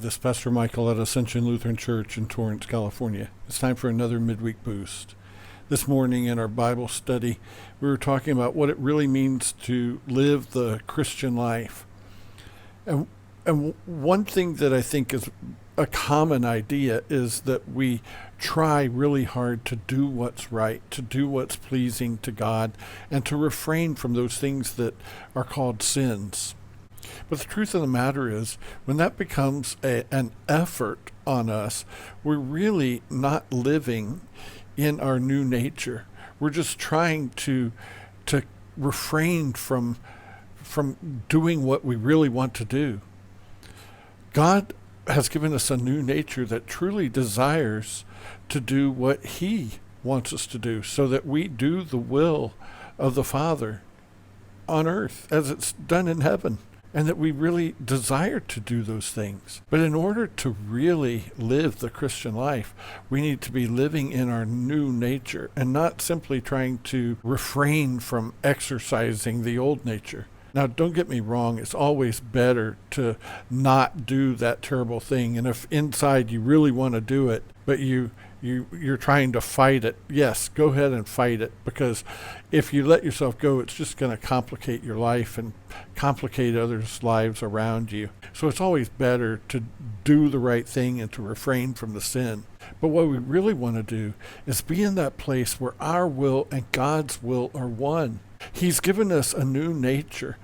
this is Pastor Michael at Ascension Lutheran Church in Torrance, California. It's time for another Midweek Boost. This morning in our Bible study, we were talking about what it really means to live the Christian life. And one thing that I think is a common idea is that we try really hard to do what's right, to do what's pleasing to God, and to refrain from those things that are called sins. But the truth of the matter is, when that becomes an effort on us, we're really not living in our new nature. We're just trying to refrain from doing what we really want to do. God has given us a new nature that truly desires to do what He wants us to do, so that we do the will of the Father on earth as it's done in heaven, and that we really desire to do those things. But in order to really live the Christian life, we need to be living in our new nature and not simply trying to refrain from exercising the old nature. Now, don't get me wrong, it's always better to not do that terrible thing. And if inside you really want to do it, but you're trying to fight it, yes, go ahead and fight it. Because if you let yourself go, it's just going to complicate your life and complicate others' lives around you. So it's always better to do the right thing and to refrain from the sin. But what we really want to do is be in that place where our will and God's will are one. He's given us a new nature,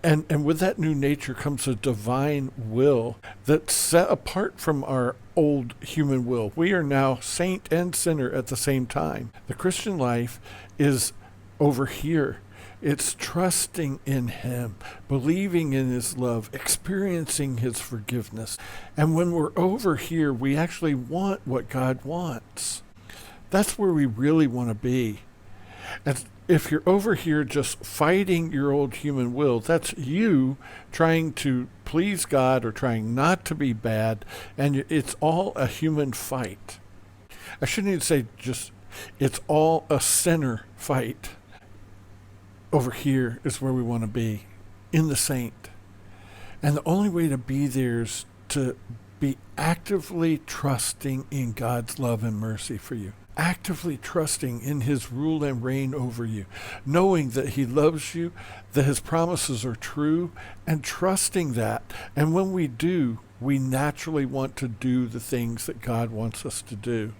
and with that new nature comes a divine will that's set apart from our old human will. We are now saint and sinner at the same time. The Christian life is over here. It's trusting in Him, believing in His love, experiencing His forgiveness. And when we're over here, we actually want what God wants. That's where we really want to be. And if you're over here just fighting your old human will, that's you trying to please God or trying not to be bad, and it's all a human fight. I shouldn't even say just, it's all a sinner fight. Over here is where we want to be, in the saint. And the only way to be there is to be actively trusting in God's love and mercy for you. Actively trusting in His rule and reign over you, knowing that He loves you, that His promises are true, and trusting that. And when we do, we naturally want to do the things that God wants us to do.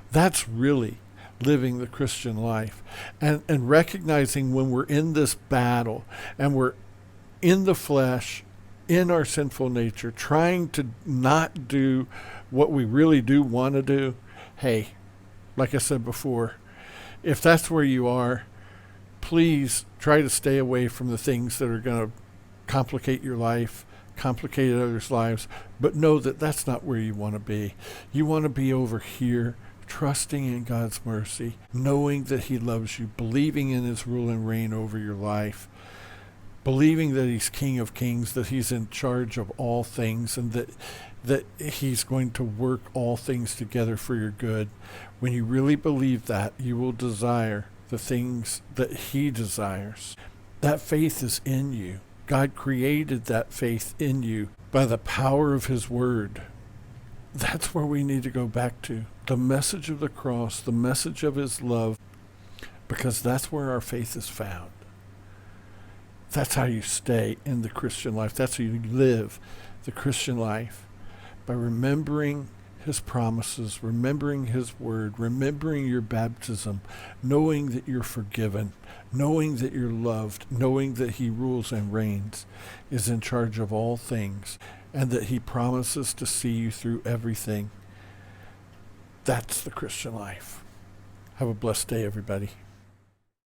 That's really living the Christian life. And recognizing when we're in this battle and we're in the flesh, in our sinful nature, trying to not do what we really do want to do, hey, like I said before, if that's where you are, please try to stay away from the things that are going to complicate your life, complicate others' lives, but know that that's not where you want to be. You want to be over here, trusting in God's mercy, knowing that He loves you, believing in His rule and reign over your life, believing that He's King of Kings, that He's in charge of all things, and that He's going to work all things together for your good. When you really believe that, you will desire the things that He desires. That faith is in you. God created that faith in you by the power of His Word. That's where we need to go back to. The message of the cross, the message of His love, because that's where our faith is found. That's how you stay in the Christian life. That's how you live the Christian life. By remembering His promises, remembering His word, remembering your baptism, knowing that you're forgiven, knowing that you're loved, knowing that He rules and reigns, is in charge of all things, and that He promises to see you through everything. That's the Christian life. Have a blessed day, everybody.